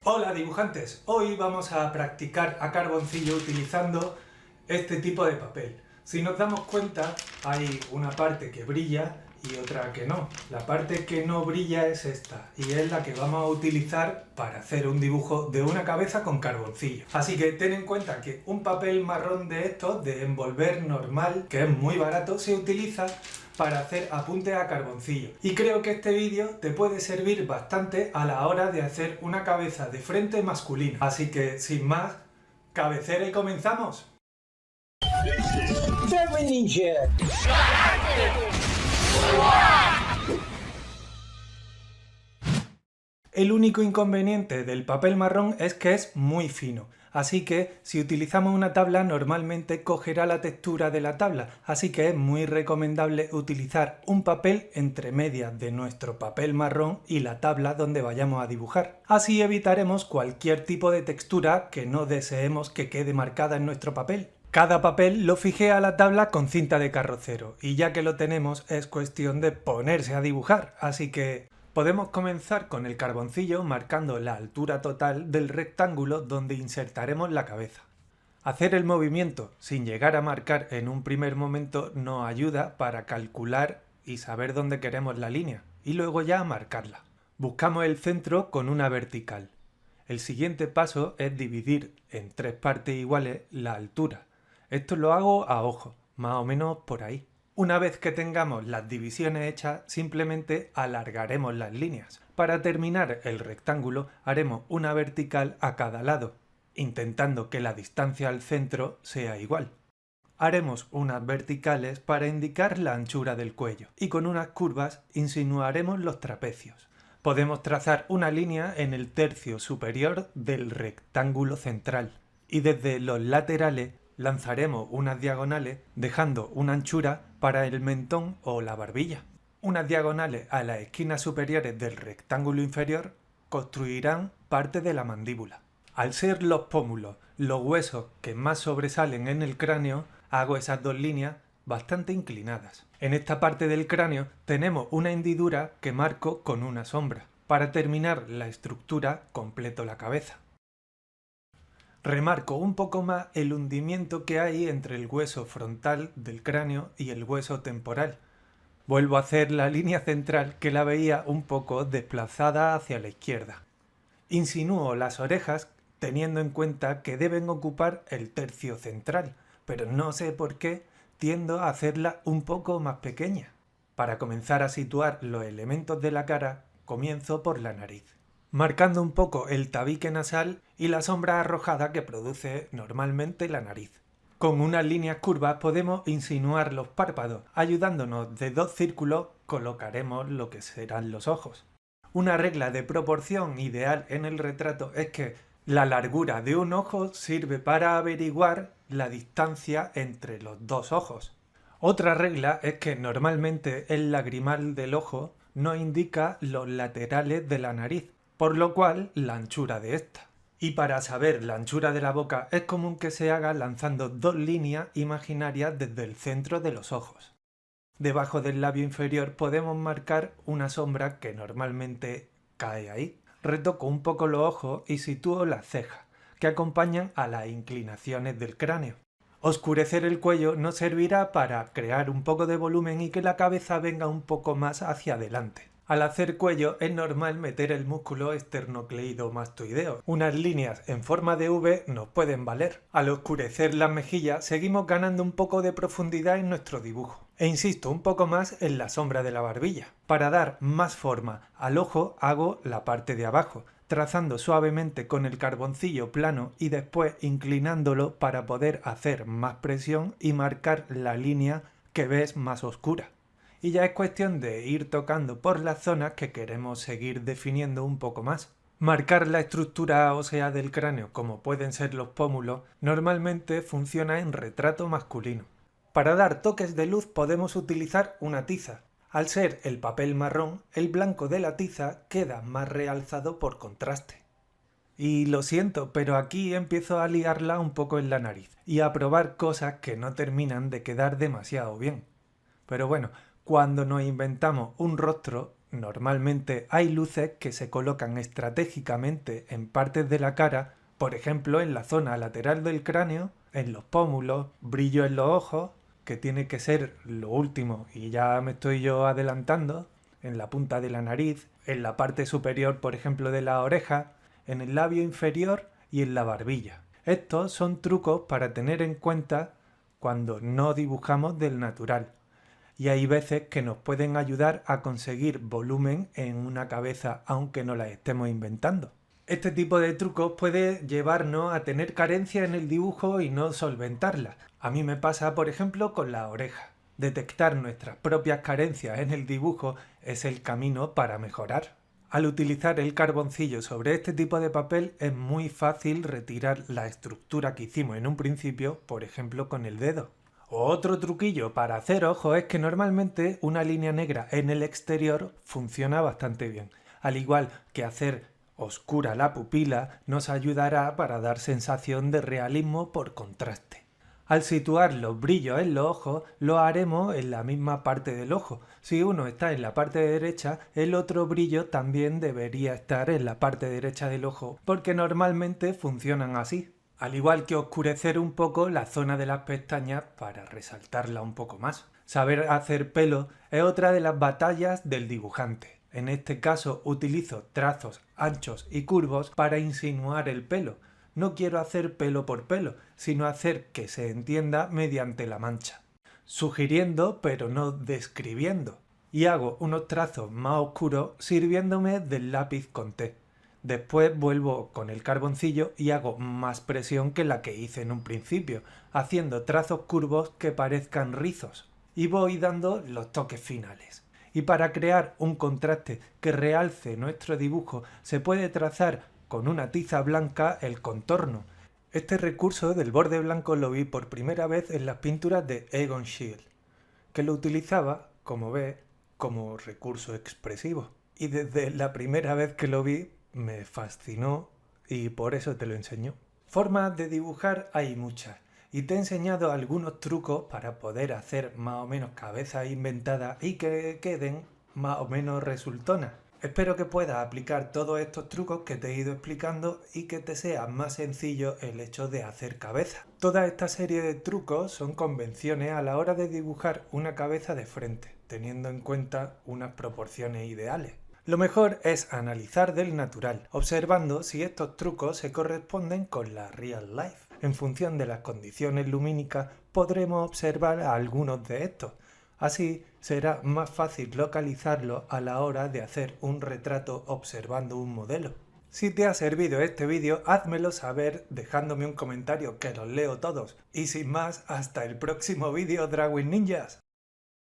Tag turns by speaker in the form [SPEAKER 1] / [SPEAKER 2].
[SPEAKER 1] Hola dibujantes, hoy vamos a practicar a carboncillo utilizando este tipo de papel. Si nos damos cuenta, hay una parte que brilla y otra que no. La parte que no brilla es esta y es la que vamos a utilizar para hacer un dibujo de una cabeza con carboncillo. Así que ten en cuenta que un papel marrón de estos, de envolver normal, que es muy barato, se utiliza para hacer apuntes a carboncillo. Y creo que este vídeo te puede servir bastante a la hora de hacer una cabeza de frente masculina. Así que, sin más, cabecera y comenzamos. El único inconveniente del papel marrón es que es muy fino, así que si utilizamos una tabla normalmente cogerá la textura de la tabla, así que es muy recomendable utilizar un papel entre medias de nuestro papel marrón y la tabla donde vayamos a dibujar. Así evitaremos cualquier tipo de textura que no deseemos que quede marcada en nuestro papel. Cada papel lo fijé a la tabla con cinta de carrocero y ya que lo tenemos es cuestión de ponerse a dibujar, así que podemos comenzar con el carboncillo marcando la altura total del rectángulo donde insertaremos la cabeza. Hacer el movimiento sin llegar a marcar en un primer momento nos ayuda para calcular y saber dónde queremos la línea y luego ya marcarla. Buscamos el centro con una vertical. El siguiente paso es dividir en tres partes iguales la altura. Esto lo hago a ojo, más o menos por ahí. Una vez que tengamos las divisiones hechas, simplemente alargaremos las líneas. Para terminar el rectángulo haremos una vertical a cada lado, intentando que la distancia al centro sea igual. Haremos unas verticales para indicar la anchura del cuello y con unas curvas insinuaremos los trapecios. Podemos trazar una línea en el tercio superior del rectángulo central y desde los laterales lanzaremos unas diagonales dejando una anchura para el mentón o la barbilla. Unas diagonales a las esquinas superiores del rectángulo inferior construirán parte de la mandíbula. Al ser los pómulos los huesos que más sobresalen en el cráneo, hago esas dos líneas bastante inclinadas. En esta parte del cráneo tenemos una hendidura que marco con una sombra. Para terminar la estructura completo la cabeza. Remarco un poco más el hundimiento que hay entre el hueso frontal del cráneo y el hueso temporal. Vuelvo a hacer la línea central que la veía un poco desplazada hacia la izquierda. Insinúo las orejas teniendo en cuenta que deben ocupar el tercio central, pero no sé por qué tiendo a hacerla un poco más pequeña. Para comenzar a situar los elementos de la cara, comienzo por la nariz, marcando un poco el tabique nasal y la sombra arrojada que produce normalmente la nariz. Con unas líneas curvas podemos insinuar los párpados, ayudándonos de dos círculos colocaremos lo que serán los ojos. Una regla de proporción ideal en el retrato es que la largura de un ojo sirve para averiguar la distancia entre los dos ojos. Otra regla es que normalmente el lagrimal del ojo no indica los laterales de la nariz, por lo cual la anchura de esta. Y para saber la anchura de la boca es común que se haga lanzando dos líneas imaginarias desde el centro de los ojos. Debajo del labio inferior podemos marcar una sombra que normalmente cae ahí. Retoco un poco los ojos y sitúo las cejas, que acompañan a las inclinaciones del cráneo. Oscurecer el cuello nos servirá para crear un poco de volumen y que la cabeza venga un poco más hacia adelante. Al hacer cuello es normal meter el músculo esternocleidomastoideo. Unas líneas en forma de V nos pueden valer. Al oscurecer las mejillas seguimos ganando un poco de profundidad en nuestro dibujo. E insisto un poco más en la sombra de la barbilla. Para dar más forma al ojo hago la parte de abajo, trazando suavemente con el carboncillo plano y después inclinándolo para poder hacer más presión y marcar la línea que ves más oscura. Y ya es cuestión de ir tocando por las zonas que queremos seguir definiendo un poco más. Marcar la estructura ósea del cráneo, como pueden ser los pómulos, normalmente funciona en retrato masculino. Para dar toques de luz podemos utilizar una tiza. Al ser el papel marrón, el blanco de la tiza queda más realzado por contraste. Y lo siento, pero aquí empiezo a liarla un poco en la nariz y a probar cosas que no terminan de quedar demasiado bien. Pero bueno, cuando nos inventamos un rostro, Normalmente hay luces que se colocan estratégicamente en partes de la cara, por ejemplo en la zona lateral del cráneo, en los pómulos, brillo en los ojos, que tiene que ser lo último y ya me estoy yo adelantando, en la punta de la nariz, en la parte superior por ejemplo de la oreja, en el labio inferior y en la barbilla. Estos son trucos para tener en cuenta cuando no dibujamos del natural. Y hay veces que nos pueden ayudar a conseguir volumen en una cabeza aunque no la estemos inventando. Este tipo de trucos puede llevarnos a tener carencia en el dibujo y no solventarla. A mí me pasa, por ejemplo, con la oreja. Detectar nuestras propias carencias en el dibujo es el camino para mejorar. Al utilizar el carboncillo sobre este tipo de papel es muy fácil retirar la estructura que hicimos en un principio, por ejemplo con el dedo. Otro truquillo para hacer ojos es que normalmente una línea negra en el exterior funciona bastante bien, al igual que hacer oscura la pupila nos ayudará para dar sensación de realismo por contraste. Al situar los brillos en los ojos, lo haremos en la misma parte del ojo. Si uno está en la parte derecha, el otro brillo también debería estar en la parte derecha del ojo, porque normalmente funcionan así. Al igual que oscurecer un poco la zona de las pestañas para resaltarla un poco más. Saber hacer pelo es otra de las batallas del dibujante. En este caso utilizo trazos anchos y curvos para insinuar el pelo. No quiero hacer pelo por pelo, sino hacer que se entienda mediante la mancha. Sugiriendo pero no describiendo. Y hago unos trazos más oscuros sirviéndome del lápiz con té. Después vuelvo con el carboncillo y hago más presión que la que hice en un principio, haciendo trazos curvos que parezcan rizos. Y voy dando los toques finales. Y para crear un contraste que realce nuestro dibujo se puede trazar con una tiza blanca el contorno. Este recurso del borde blanco lo vi por primera vez en las pinturas de Egon Schiele, que lo utilizaba, como ves, como recurso expresivo. Y desde la primera vez que lo vi me fascinó y por eso te lo enseño. Formas de dibujar hay muchas y te he enseñado algunos trucos para poder hacer más o menos cabezas inventadas y que queden más o menos resultonas. Espero que puedas aplicar todos estos trucos que te he ido explicando y que te sea más sencillo el hecho de hacer cabezas. Toda esta serie de trucos son convenciones a la hora de dibujar una cabeza de frente, teniendo en cuenta unas proporciones ideales. Lo mejor es analizar del natural, observando si estos trucos se corresponden con la real life. En función de las condiciones lumínicas podremos observar a algunos de estos. Así será más fácil localizarlos a la hora de hacer un retrato observando un modelo. Si te ha servido este vídeo, házmelo saber dejándome un comentario que los leo todos. Y sin más, hasta el próximo vídeo, Drawing Ninjas.